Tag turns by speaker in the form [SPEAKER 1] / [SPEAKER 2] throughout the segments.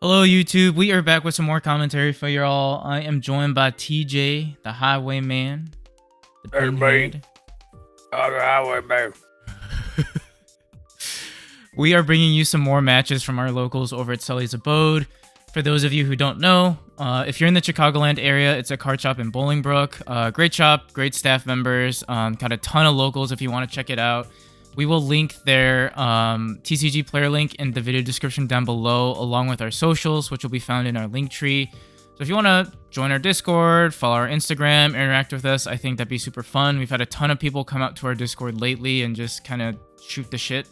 [SPEAKER 1] Hello, YouTube. We are back with some more commentary for y'all. I am joined by TJ, the Highwayman. The Pinhead.
[SPEAKER 2] Highwayman.
[SPEAKER 1] We are bringing you some more matches from our locals over at Sully's Abode. For those of you who don't know, if you're in the Chicagoland area, it's a card shop in Bolingbrook. Great shop, great staff members, got a ton of locals if you want to check it out. We will link their TCG player link in the video description down below, along with our socials, which will be found in our link tree. So if you want to join our Discord, follow our Instagram, interact with us, I think that'd be super fun. We've had a ton of people come out to our Discord lately and just kind of shoot the shit,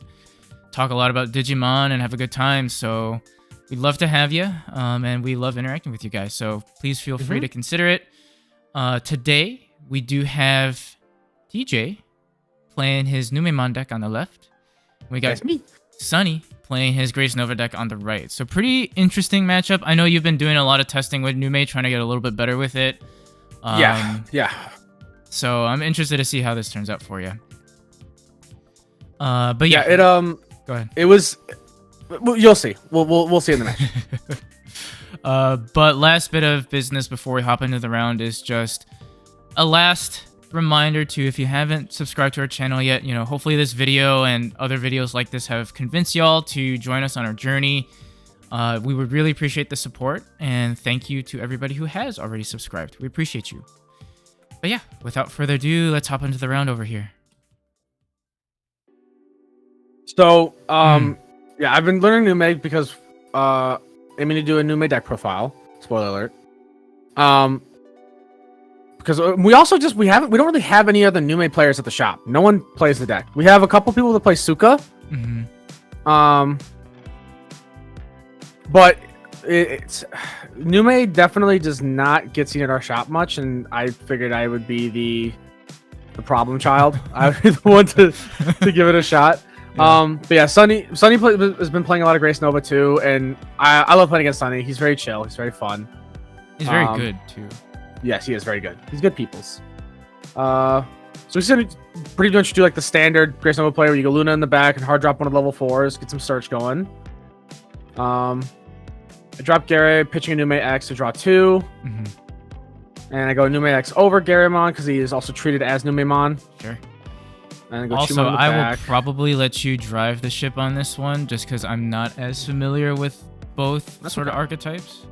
[SPEAKER 1] talk a lot about Digimon, and have a good time. So we'd love to have you, and we love interacting with you guys. So please feel free to consider it. Today, we do have TJ playing his Numemon deck on the left. We got Sonny playing his GraceNova deck on the right. So pretty interesting matchup. I know you've been doing a lot of testing with Nume, trying to get a little bit better with it.
[SPEAKER 2] Yeah.
[SPEAKER 1] So I'm interested to see how this turns out for you. But yeah,
[SPEAKER 2] go
[SPEAKER 1] ahead.
[SPEAKER 2] It was. You'll see. We'll see in the match.
[SPEAKER 1] But last bit of business before we hop into the round is just a last reminder to, if you haven't subscribed to our channel yet, hopefully this video and other videos like this have convinced y'all to join us on our journey. We would really appreciate the support, and thank you to everybody who has already subscribed. We appreciate you. But yeah, without further ado, let's hop into the round over here.
[SPEAKER 2] So, yeah, I've been learning Nume because I'm going to do a Nume deck profile. Spoiler alert. Because we don't really have any other Nume players at the shop. No one plays the deck. We have a couple people that play Suka. But it's Nume definitely does not get seen at our shop much, and I figured I would be the problem child. I would be the one to give it a shot. But yeah, Sonny has been playing a lot of GraceNova too, and I love playing against Sonny. He's very chill. He's very fun.
[SPEAKER 1] He's very good too.
[SPEAKER 2] Yes, he is very good. He's good peoples. So he's gonna pretty much do like the standard GraceNova play where you go Luna in the back and hard drop one of the level 4s, get some search going. I drop Gary, pitching a Nume X to draw 2. And I go Nume X over Garymon because he is also treated as Numemon.
[SPEAKER 1] Sure.
[SPEAKER 2] And I go
[SPEAKER 1] also, I will probably let you drive the ship on this one, just because I'm not as familiar with both of archetypes.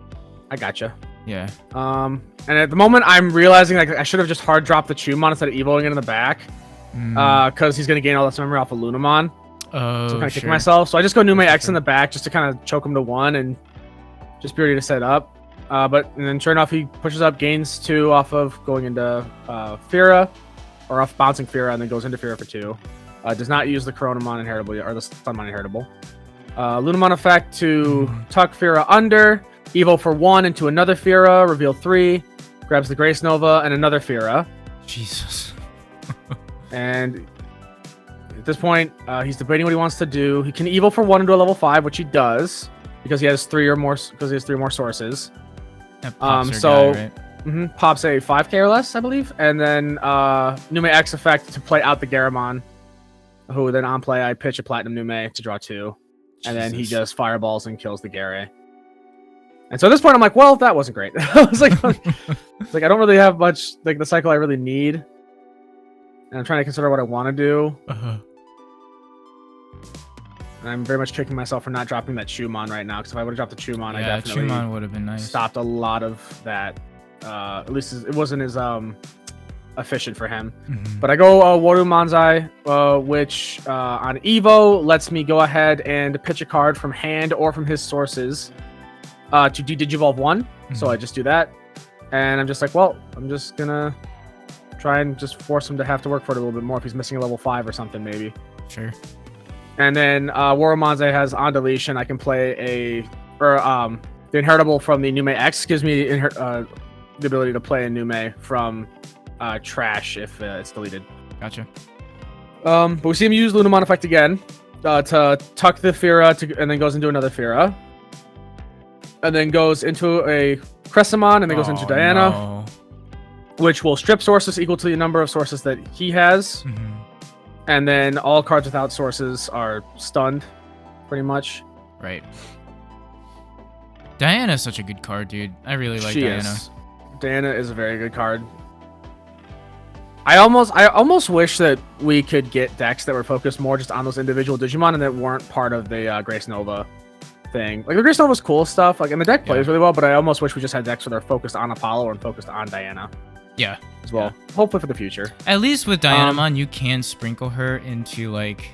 [SPEAKER 2] I gotcha.
[SPEAKER 1] Yeah.
[SPEAKER 2] And at the moment, I'm realizing like I should have just hard dropped the Chumon instead of evoing it in the back, because he's gonna gain all this memory off of Lunamon.
[SPEAKER 1] Oh,
[SPEAKER 2] so I'm kind of kicking myself. So I just go Nume X in the back just to kind of choke him to 1 and just be ready to set up. And then sure enough, he pushes up, gains 2 off of going into Fira, or off bouncing Fira, and then goes into Fira for 2. Does not use the Coronamon inheritable or the Sunmon inheritable. Lunamon effect to tuck Fira under. Evo for 1 into another Fira, reveal 3, grabs the GraceNova and another Fira.
[SPEAKER 1] Jesus.
[SPEAKER 2] And at this point, he's debating what he wants to do. He can Evo for 1 into a level 5, which he does, because he has 3 more sources.
[SPEAKER 1] Pops
[SPEAKER 2] pops a 5k or less, I believe. And then Nume X effect to play out the Garymon, who then on play I pitch a Platinum Nume to draw 2. And then he just fireballs and kills the Gary. And so at this point, I'm like, well, that wasn't great. I was like, I don't really have much, like, the cycle I really need. And I'm trying to consider what I want to do. And I'm very much kicking myself for not dropping that Chumon right now, because if I would have dropped the Chumon, I definitely
[SPEAKER 1] Chumon would have been nice.
[SPEAKER 2] Stopped a lot of that. At least it wasn't as efficient for him. But I go Waru Manzai, which on Evo lets me go ahead and pitch a card from hand or from his sources. To Digivolve 1, so I just do that, and I'm just like, well, I'm just gonna try and just force him to have to work for it a little bit more if he's missing a level 5 or something, maybe.
[SPEAKER 1] Sure.
[SPEAKER 2] And then Warumanze has on deletion. I can play the inheritable from the Nume X gives me the ability to play a Nume from trash if it's deleted.
[SPEAKER 1] Gotcha.
[SPEAKER 2] But we see him use Lunamon effect again to tuck the Fira and then goes into another Fira. And then goes into a Crescimon, and then goes into Diana, which will strip sources equal to the number of sources that he has. And then all cards without sources are stunned, pretty much.
[SPEAKER 1] Right. Diana's such a good card, dude. I really like Diana.
[SPEAKER 2] Diana is a very good card. I almost wish that we could get decks that were focused more just on those individual Digimon and that weren't part of the GraceNova thing. Like the GraceNova's cool stuff, like, and the deck plays really well, but I almost wish we just had decks that are focused on Apollo and focused on Diana.
[SPEAKER 1] Yeah.
[SPEAKER 2] As well. Yeah. Hopefully for the future.
[SPEAKER 1] At least with Numemon, you can sprinkle her into like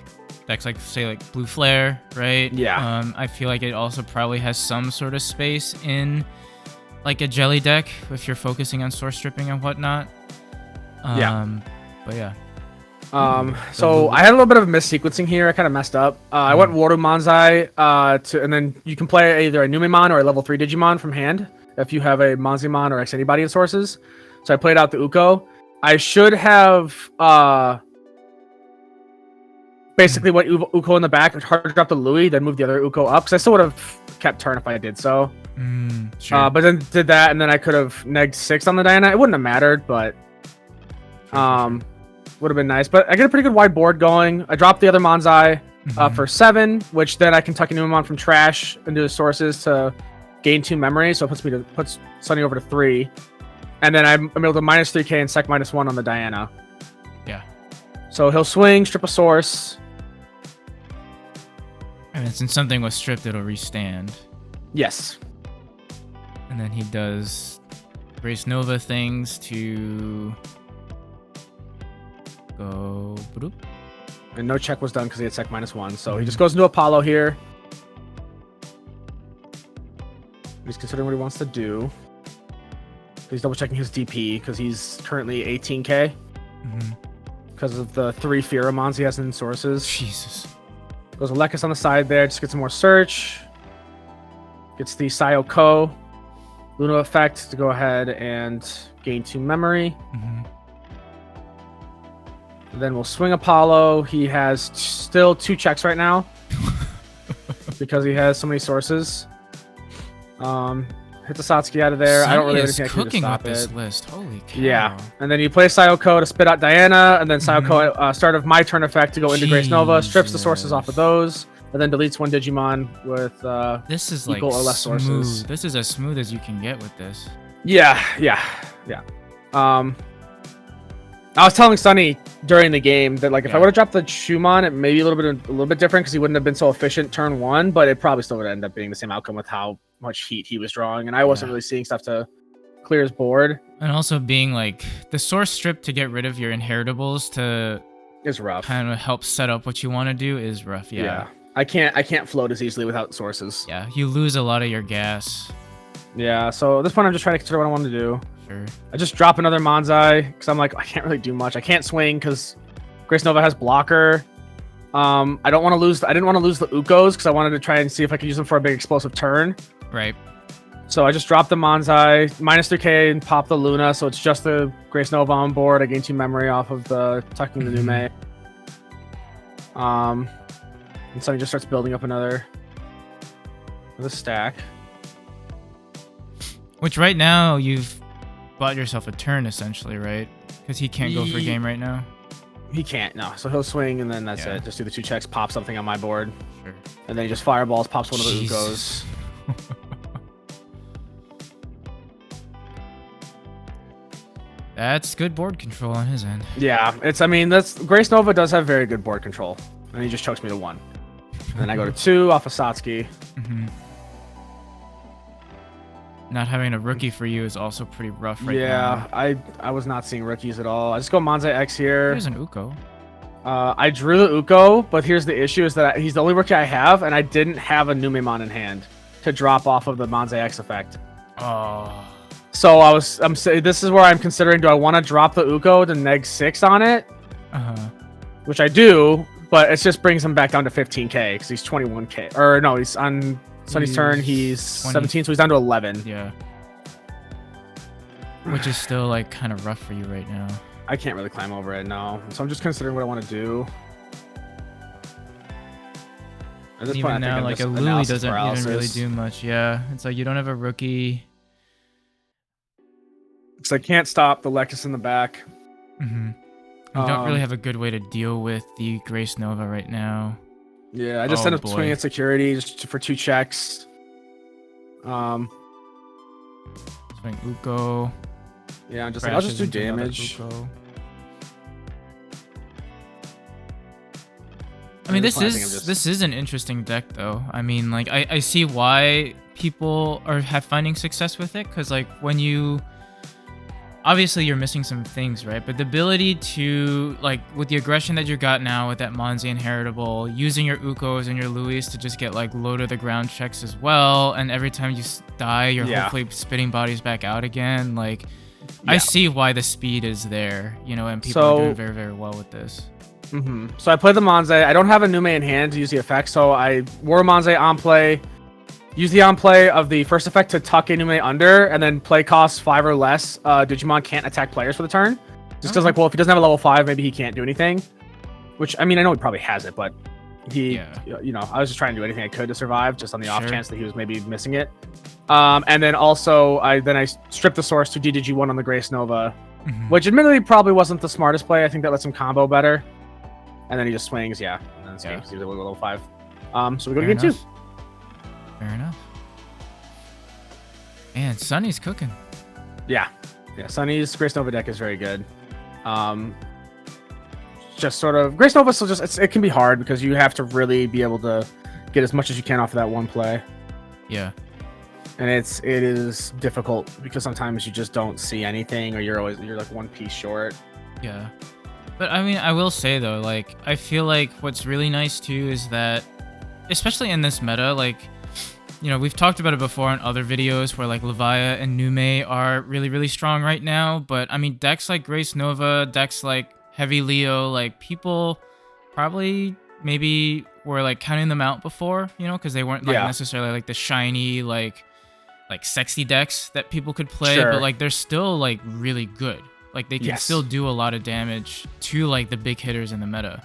[SPEAKER 1] decks like, say, like Blue Flare, right?
[SPEAKER 2] Yeah.
[SPEAKER 1] I feel like it also probably has some sort of space in like a Jelly deck if you're focusing on source stripping and whatnot. But yeah.
[SPEAKER 2] So I had a little bit of a missequencing here. I kind of messed up. I went Water Manzai, and then you can play either a Numemon or a level 3 Digimon from hand if you have a Manzimon or X anybody in sources. So I played out the Uko. I should have basically went Uko in the back, hard dropped the Louis, then moved the other Uko up, because I still would have kept turn if I did so.
[SPEAKER 1] Sure.
[SPEAKER 2] But then did that, and then I could have negged 6 on the Diana. It wouldn't have mattered, but would have been nice. But I get a pretty good wide board going. I dropped the other Manzai for 7, which then I can tuck a Numemon from trash into the sources to gain 2 memory, so it puts Sonny over to 3. And then I'm able to minus 3k and sec -1 on the Diana.
[SPEAKER 1] Yeah.
[SPEAKER 2] So he'll swing, strip a source.
[SPEAKER 1] And since something was stripped, it'll restand.
[SPEAKER 2] Yes.
[SPEAKER 1] And then he does GraceNova things to go. Bloop.
[SPEAKER 2] And no check was done because he had sec -1. So he just goes into Apollo here. He's considering what he wants to do. He's double checking his DP because he's currently 18k. Because of the 3 pheromones he has in sources.
[SPEAKER 1] Jesus.
[SPEAKER 2] Goes Alekis on the side there, just get some more search. Gets the Sayoko Luna effect to go ahead and gain 2 memory. Then we'll swing Apollo. He has still 2 checks right now because he has so many sources. Hit the Satsuki out of there.
[SPEAKER 1] Sonny
[SPEAKER 2] I don't really have
[SPEAKER 1] is
[SPEAKER 2] anything I can do to
[SPEAKER 1] cooking
[SPEAKER 2] stop
[SPEAKER 1] with this
[SPEAKER 2] it.
[SPEAKER 1] list. Holy cow.
[SPEAKER 2] Yeah, and then you play Sayoko to spit out Diana, and then Sayoko start of my turn effect to go into GraceNova, strips the sources off of those, and then deletes 1 Digimon with
[SPEAKER 1] this is
[SPEAKER 2] equal
[SPEAKER 1] like
[SPEAKER 2] or less
[SPEAKER 1] smooth.
[SPEAKER 2] sources.
[SPEAKER 1] This is as smooth as you can get with this.
[SPEAKER 2] Yeah. I was telling Sonny during the game that like if I would have dropped the Shumon, it may be a little bit different because he wouldn't have been so efficient turn 1, but it probably still would end up being the same outcome with how much heat he was drawing, and I wasn't really seeing stuff to clear his board.
[SPEAKER 1] And also being like the source strip to get rid of your inheritables to
[SPEAKER 2] is rough.
[SPEAKER 1] Kind of help set up what you want to do is rough. Yeah.
[SPEAKER 2] I can't float as easily without sources.
[SPEAKER 1] Yeah, you lose a lot of your gas.
[SPEAKER 2] Yeah, so at this point I'm just trying to consider what I want to do.
[SPEAKER 1] Sure.
[SPEAKER 2] I just drop another Manzai because I'm like, I can't really do much. I can't swing because GraceNova has blocker. I didn't want to lose the Ukos because I wanted to try and see if I could use them for a big explosive turn.
[SPEAKER 1] Right.
[SPEAKER 2] So I just dropped the Manzai, minus 3k, and pop the Luna, so it's just the GraceNova on board. I gain 2 memory off of the tucking the Nume. And Sonny just starts building up another stack.
[SPEAKER 1] Which right now you've bought yourself a turn essentially, right? Because he can't go for game right now.
[SPEAKER 2] He can't, no. So he'll swing and then that's it. Just do the 2 checks, pop something on my board.
[SPEAKER 1] Sure.
[SPEAKER 2] And then he just fireballs, pops one of the Ukos.
[SPEAKER 1] That's good board control on his end.
[SPEAKER 2] Yeah, GraceNova does have very good board control. And he just chokes me to 1. And then I go to 2 off of Satsuki.
[SPEAKER 1] Not having a rookie for you is also pretty rough right now.
[SPEAKER 2] Yeah, I was not seeing rookies at all. I just go Manzai X here.
[SPEAKER 1] Here's an Uko.
[SPEAKER 2] I drew the Uko, but here's the issue is that he's the only rookie I have, and I didn't have a Numemon in hand to drop off of the Manzai X effect.
[SPEAKER 1] Oh.
[SPEAKER 2] So this is where I'm considering, do I want to drop the Uko to neg 6 on it? Which I do, but it just brings him back down to 15k because he's 21k. Or no, he's on Sonny's turn, he's 17, so he's down to 11.
[SPEAKER 1] Yeah. Which is still like kind of rough for you right now.
[SPEAKER 2] I can't really climb over it, no. So I'm just considering what I want to do. At this
[SPEAKER 1] even
[SPEAKER 2] point,
[SPEAKER 1] now, like a Louis doesn't even really do much. Yeah, it's like you don't have a rookie.
[SPEAKER 2] Because I can't stop the Lexus in the back.
[SPEAKER 1] You don't really have a good way to deal with the GraceNova right now.
[SPEAKER 2] Yeah, I just ended up swinging at security just for 2 checks.
[SPEAKER 1] Swing Uko.
[SPEAKER 2] Yeah, I'm just like, I'll just do damage.
[SPEAKER 1] I mean, this is an interesting deck, though. I mean, like, I see why people have finding success with it, because, like, when you... Obviously, you're missing some things, right? But the ability to, like, with the aggression that you got now with that Monzi Inheritable, using your Ukos and your Louis to just get, like, low to the ground checks as well, and every time you die, you're hopefully spitting bodies back out again, like... I see why the speed is there, you know, and people are doing very, very well with this.
[SPEAKER 2] So I play the Monze. I don't have a Nume in hand to use the effect, so I War Monze on play, use the on play of the first effect to tuck a Nume under, and then play cost 5 or less. Digimon can't attack players for the turn. Just because, like, well, if he doesn't have a level 5, maybe he can't do anything. Which, I mean, I know he probably has it, but he, you know, I was just trying to do anything I could to survive, just on the off chance that he was maybe missing it. And then also, I stripped the source to DDG1 on the GraceNova, which admittedly probably wasn't the smartest play. I think that lets him combo better. And then he just swings, and then it's game because he was level 5. So we go to game 2.
[SPEAKER 1] Fair enough. Man, Sonny's cooking.
[SPEAKER 2] Yeah, Sonny's GraceNova deck is very good. Just sort of GraceNova, so just it can be hard because you have to really be able to get as much as you can off of that one play.
[SPEAKER 1] Yeah.
[SPEAKER 2] And it is difficult because sometimes you just don't see anything, or you're like one piece short.
[SPEAKER 1] Yeah. But I mean, I will say though, like, I feel like what's really nice too is that, especially in this meta, like, you know, we've talked about it before in other videos where like Levia and Nume are really, really strong right now. But I mean, decks like GraceNova, decks like Heavy Leo, like, people probably maybe were like counting them out before, you know, because they weren't like necessarily like the shiny, like sexy decks that people could play, but like they're still like really good. Like they can still do a lot of damage to like the big hitters in the meta.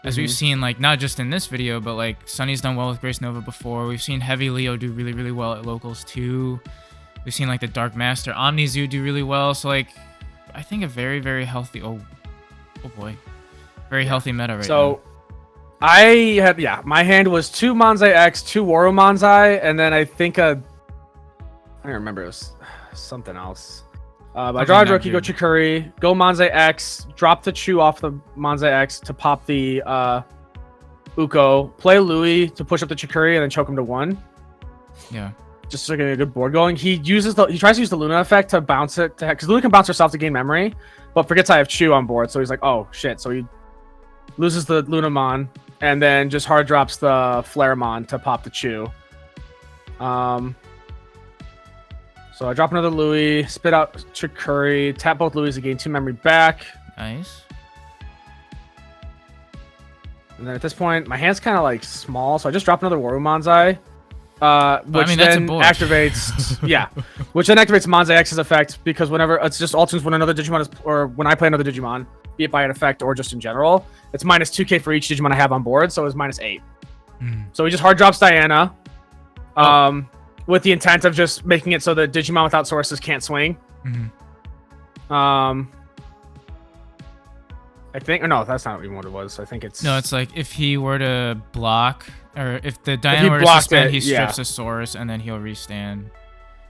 [SPEAKER 1] As we've seen, like, not just in this video, but like Sonny's done well with GraceNova before. We've seen Heavy Leo do really, really well at locals too. We've seen like the Dark Master OmniZoo do really well. So like, I think a very, very healthy, oh boy, very healthy meta right now.
[SPEAKER 2] So I had, my hand was 2 Monzai X, 2 Waru Monzai, and then I think I don't remember, it was something else. I draw a Roki, go Chikuri, go Monzai X, drop the Chu off the Monzai X to pop the Uko, play Louis to push up the Chikuri, and then choke him to 1.
[SPEAKER 1] Yeah.
[SPEAKER 2] Just to get a good board going. He tries to use the Luna effect to bounce it, because Luna can bounce herself to gain memory, but forgets I have Chu on board, so he's like, oh shit. So he loses the Lunamon, and then just hard drops the Flaremon to pop the Chu. So I drop another Louis, spit out Chikuri, tap both Louis to gain 2 memory back.
[SPEAKER 1] Nice.
[SPEAKER 2] And then at this point, my hand's kind of like small, so I just drop another Waru Monzai. Which then activates, which then activates Monzai X's effect, because whenever it's just all tunes when another Digimon is, or when I play another Digimon, be it by an effect or just in general, it's minus 2k for each Digimon I have on board, so it's minus 8. So he just hard drops Diana. With the intent of just making it so that Digimon without sources can't swing. I think, or no, that's not even what it was. I think it's...
[SPEAKER 1] No, it's like if he were to block, or if the Diana were to suspend, he strips a source, and then he'll restand.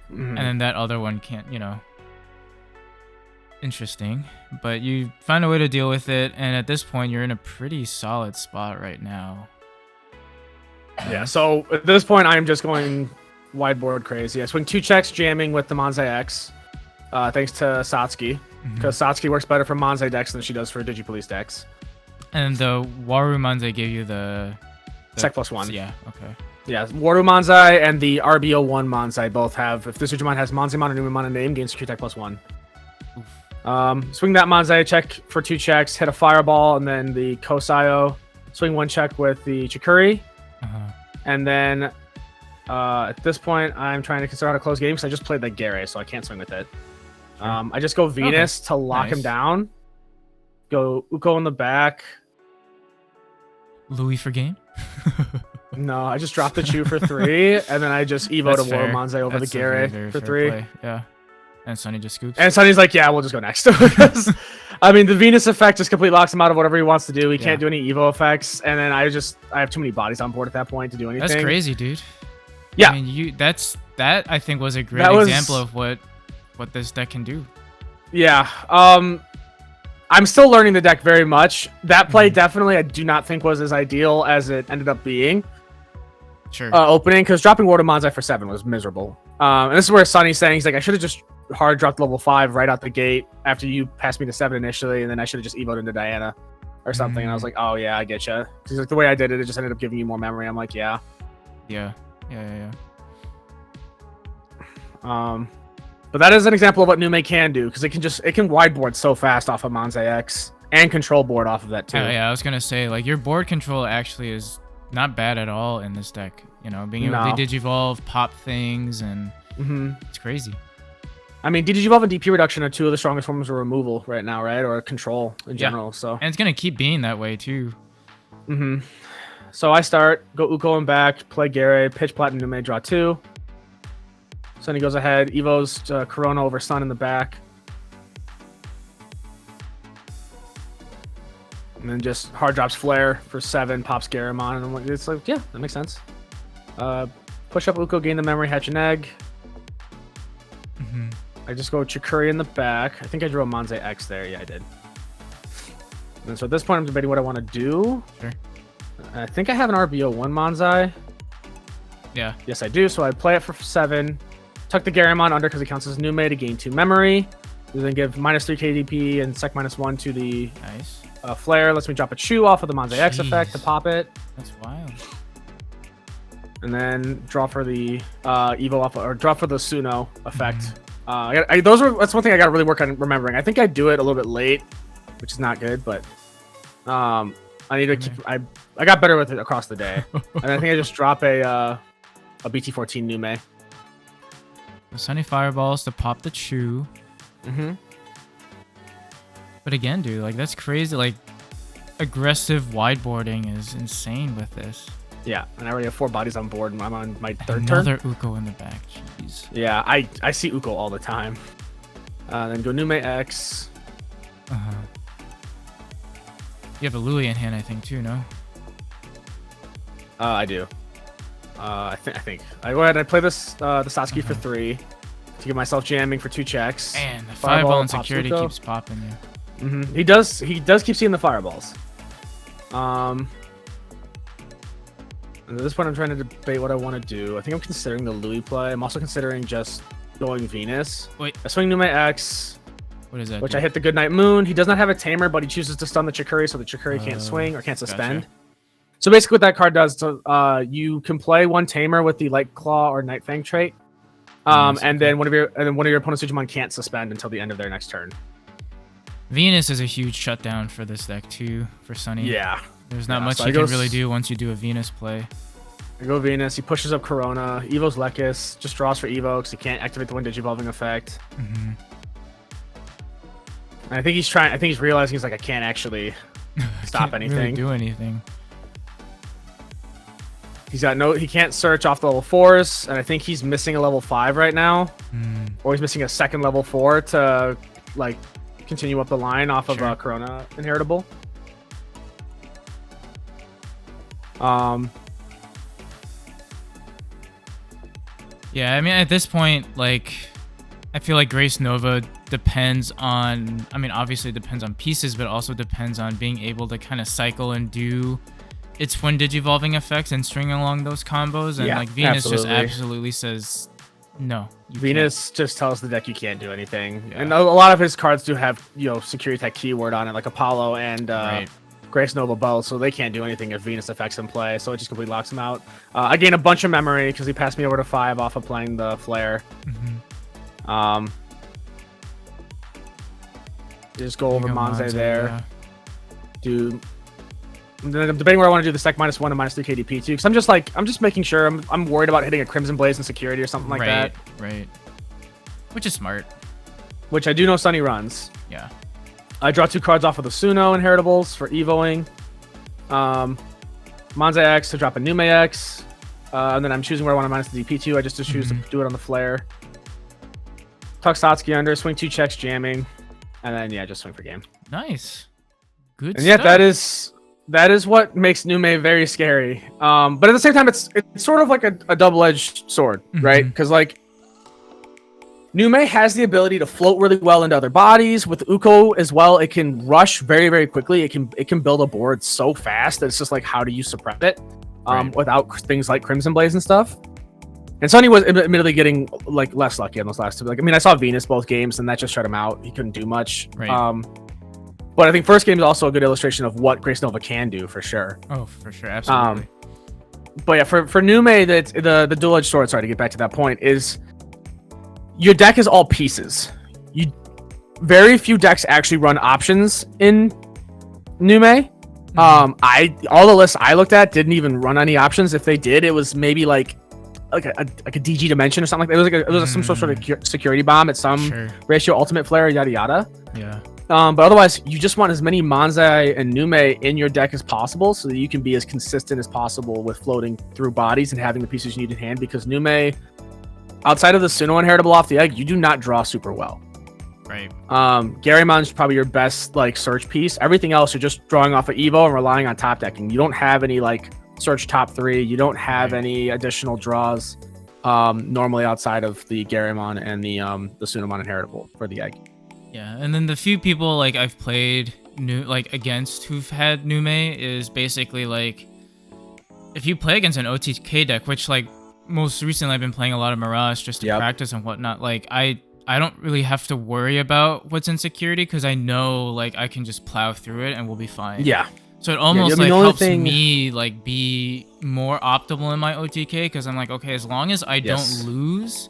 [SPEAKER 1] And then that other one can't, you know... Interesting. But you find a way to deal with it, and at this point, you're in a pretty solid spot right now.
[SPEAKER 2] Yeah, so at this point, I'm just going... wide board crazy. I swing 2 checks jamming with the Monzai X, thanks to Satsuki, because Satsuki works better for Monzai decks than she does for Digipolice decks.
[SPEAKER 1] And the Waru Monzai gave you the
[SPEAKER 2] Sec +1.
[SPEAKER 1] Yeah, okay.
[SPEAKER 2] Yeah, Waru Monzai and the RBO1 Monzai both have, if this Digimon has Monzimon or Numemon in name, gains Secure Tech +1. Swing that Monzai, check for 2 checks, hit a Fireball, and then the Kosayo. Swing 1 check with the Chikuri. And then... at this point, I'm trying to consider how to close game because I just played the Gare, so I can't swing with it. I just go Venus to lock him down. Go Uko in the back.
[SPEAKER 1] Louis for game?
[SPEAKER 2] No, I just drop the Chu for 3, and then I just Evo to Waru Monzai over the Gare for 3.
[SPEAKER 1] Play. Yeah. And Sonny just scoops.
[SPEAKER 2] And Sonny's like, yeah, we'll just go next. I mean, the Venus effect just completely locks him out of whatever he wants to do. He can't do any Evo effects, and then I have too many bodies on board at that point to do anything.
[SPEAKER 1] That's crazy, dude.
[SPEAKER 2] Yeah.
[SPEAKER 1] I mean, that I think was a great
[SPEAKER 2] That was-
[SPEAKER 1] example of what this deck can do.
[SPEAKER 2] Yeah. I'm still learning the deck very much. That play definitely I do not think was as ideal as it ended up being.
[SPEAKER 1] Sure.
[SPEAKER 2] Opening, because dropping Ward of Manzai for 7 was miserable. And this is where Sonny's saying, he's like, I should have just hard dropped level 5 right out the gate after you passed me to 7 initially, and then I should have just evoed into Diana or something. And I was like, oh yeah, I get you. Because like the way I did it, it just ended up giving you more memory. I'm like, yeah.
[SPEAKER 1] Yeah.
[SPEAKER 2] But that is an example of what Nume can do, because it can wideboard so fast off of Manzai X and control board off of that too.
[SPEAKER 1] Yeah, I was gonna say, like, your board control actually is not bad at all in this deck. You know, being able to digivolve, pop things, and it's crazy.
[SPEAKER 2] I mean, digivolve and DP reduction are two of the strongest forms of removal right now, right? Or control in general. So
[SPEAKER 1] and it's gonna keep being that way too.
[SPEAKER 2] So I start, go Uko and back, play Gary, pitch Platinum Nume, draw 2. Sonny goes ahead, Evo's Corona over Sun in the back. And then just hard drops Flare for 7, pops Garamon, and I'm like, it's like, yeah, that makes sense. Push up Uko, gain the memory, hatch an egg. I just go Chikuri in the back. I think I drew a Manzai X there. Yeah, I did. And so at this point, I'm debating what I want to do.
[SPEAKER 1] Sure.
[SPEAKER 2] I think I have an RBO1 Manzai.
[SPEAKER 1] Yeah.
[SPEAKER 2] Yes, I do. So I play it for 7. Tuck the Garamon under because it counts as Nume to gain 2 memory. And then give -3 KDP and sec -1 to the Flare. Lets me drop a Chew off of the Manzai X effect to pop it.
[SPEAKER 1] That's wild.
[SPEAKER 2] And then draw for the Evo off, or draw for the Suno effect. That's one thing I got to really work on remembering. I think I do it a little bit late, which is not good, but I need to keep. I got better with it across the day, and I think I just drop a BT-14 Nume.
[SPEAKER 1] The Sunny Fireballs to pop the Chew. But again, dude, like, that's crazy. Like, aggressive wideboarding is insane with this.
[SPEAKER 2] Yeah, and I already have 4 bodies on board, and I'm on my 3rd turn.
[SPEAKER 1] Another Uko in the back. Jeez.
[SPEAKER 2] Yeah, I see Uko all the time. Then go Nume X.
[SPEAKER 1] You have a Louis in hand, I think, too, no?
[SPEAKER 2] I do. I think. I go ahead and I play this the Satsuki for 3 to give myself jamming for 2 checks.
[SPEAKER 1] And the Fireball and security keeps popping you.
[SPEAKER 2] He does keep seeing the fireballs. And at this point, I'm trying to debate what I want to do. I think I'm considering the Louis play. I'm also considering just going Venus.
[SPEAKER 1] Wait.
[SPEAKER 2] I swing Nume X.
[SPEAKER 1] What is that?
[SPEAKER 2] Which I hit the Goodnight Moon. He does not have a Tamer, but he chooses to stun the Chikuri, so the Chikuri can't swing or can't suspend.
[SPEAKER 1] Gotcha.
[SPEAKER 2] So basically what that card does, you can play 1 Tamer with the Light Claw or Night Fang trait. And then one of your opponent's Digimon can't suspend until the end of their next turn.
[SPEAKER 1] Venus is a huge shutdown for this deck too, for Sonny.
[SPEAKER 2] Yeah.
[SPEAKER 1] There's not much you can really do once you do a Venus play.
[SPEAKER 2] I go Venus, he pushes up Corona, Evo's Lekis, just draws for Evo because he can't activate the 1 Digivolving effect. And I think he's realizing he's like, I can't actually stop anything.
[SPEAKER 1] Really do anything.
[SPEAKER 2] He can't search off the level 4s, and I think he's missing a level 5 right now. Or he's missing a second level 4 to like continue up the line off of Corona inheritable.
[SPEAKER 1] Yeah, I mean, at this point, like, I feel like GraceNova depends on, I mean, obviously it depends on pieces, but also depends on being able to kind of cycle and do its twin digivolving effects and string along those combos. And like Venus just absolutely says no.
[SPEAKER 2] Venus just tells the deck you can't do anything. And a lot of his cards do have, security tech keyword on it, like Apollo and GraceNova both, so they can't do anything if Venus effects in play, so it just completely locks him out. I gain a bunch of memory because he passed me over to 5 off of playing the Flare. Just go over Manzai there. Then I'm debating where I want to do the sec -1 and -3 KDP too, because I'm just making sure I'm worried about hitting a Crimson Blaze in security or something like that.
[SPEAKER 1] Right. Which is smart.
[SPEAKER 2] Which I do know Sonny runs.
[SPEAKER 1] Yeah.
[SPEAKER 2] I draw 2 cards off of the Suno inheritables for Evoing. Manzai X to drop a Nume X. And then I'm choosing where I want to minus the DP to. I just choose to do it on the Flare. Tuck Satsuki under, swing 2 checks, jamming. And then, just swing for game.
[SPEAKER 1] Nice. Good
[SPEAKER 2] and
[SPEAKER 1] stuff.
[SPEAKER 2] that is That is what makes Nume very scary. But at the same time, it's sort of like a double-edged sword, right? Because like Nume has the ability to float really well into other bodies. With Uko as well, it can rush very, very quickly. It can build a board so fast that it's just like, how do you suppress it without things like Crimson Blaze and stuff? And Sonny was admittedly getting like less lucky on those last two. Like, I mean, I saw Venus both games, and that just shut him out. He couldn't do much.
[SPEAKER 1] Right.
[SPEAKER 2] But I think first game is also a good illustration of what GraceNova can do for sure.
[SPEAKER 1] Oh, for sure, absolutely.
[SPEAKER 2] But yeah, for Nume, the dual-edged sword. Sorry to get back to that point. Is your deck is all pieces. Very few decks actually run options in Nume. All the lists I looked at didn't even run any options. If they did, it was maybe like a DG dimension or something like that. It was some sort of security bomb at some ratio, ultimate flare, yada yada.
[SPEAKER 1] Yeah.
[SPEAKER 2] But otherwise, you just want as many Manzai and Nume in your deck as possible so that you can be as consistent as possible with floating through bodies and having the pieces you need in hand, because Nume, outside of the Suno inheritable off the egg, you do not draw super well.
[SPEAKER 1] Right.
[SPEAKER 2] Garymon's probably your best like search piece. Everything else, you're just drawing off of Evo and relying on top decking. You don't have any like search top 3. You don't have any additional draws normally outside of the Garymon and the Sunomon inheritable for the egg.
[SPEAKER 1] Yeah, and then the few people like I've played against who've had Nume is basically like, if you play against an OTK deck, which like most recently I've been playing a lot of Mirage just to practice and whatnot, like I don't really have to worry about what's in security because I know like I can just plow through it and we'll be fine.
[SPEAKER 2] Yeah.
[SPEAKER 1] So it almost like helps me like be more optimal in my OTK because I'm like, okay, as long as I don't lose,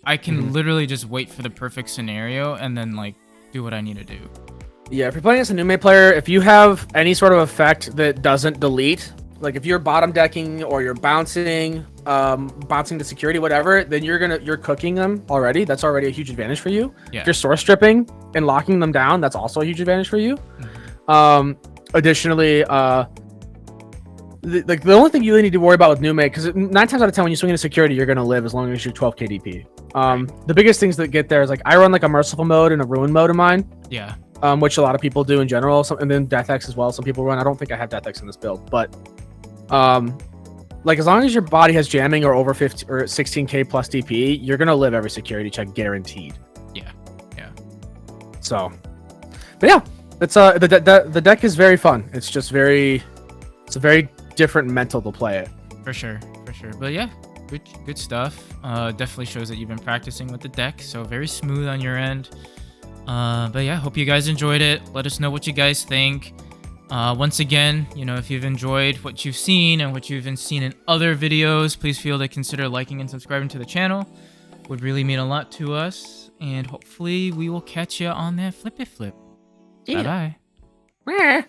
[SPEAKER 1] I can literally just wait for the perfect scenario and then like do what I need to do. Yeah,
[SPEAKER 2] if you're playing as a Nume player, if you have any sort of effect that doesn't delete, like if you're bottom decking or you're bouncing to security, whatever, then you're cooking them already. That's already a huge advantage for you.
[SPEAKER 1] Yeah.
[SPEAKER 2] If you're source stripping and locking them down, that's also a huge advantage for you. Additionally, the only thing you really need to worry about with Nume, because 9 times out of 10 when you swing into security, you're gonna live as long as you're 12 KDP. The biggest things that get there is like I run like a merciful mode and a ruin mode in mine.
[SPEAKER 1] Yeah.
[SPEAKER 2] Which a lot of people do in general, and then Death X as well. Some people run. I don't think I have Death X in this build, but like as long as your body has jamming or over 50 or 16k plus DP, you're gonna live every security check guaranteed.
[SPEAKER 1] Yeah. Yeah.
[SPEAKER 2] So, but yeah, it's the deck is very fun. It's just it's a very different mental to play it.
[SPEAKER 1] For sure. But yeah, good stuff. Definitely shows that you've been practicing with the deck, so very smooth on your end. But yeah, hope you guys enjoyed it. Let us know what you guys think. Once again, if you've enjoyed what you've seen and what you've seen in other videos, please feel to consider liking and subscribing to the channel. Would really mean a lot to us, and hopefully we will catch you on that flippy flip.
[SPEAKER 2] Yeah.
[SPEAKER 1] Bye bye.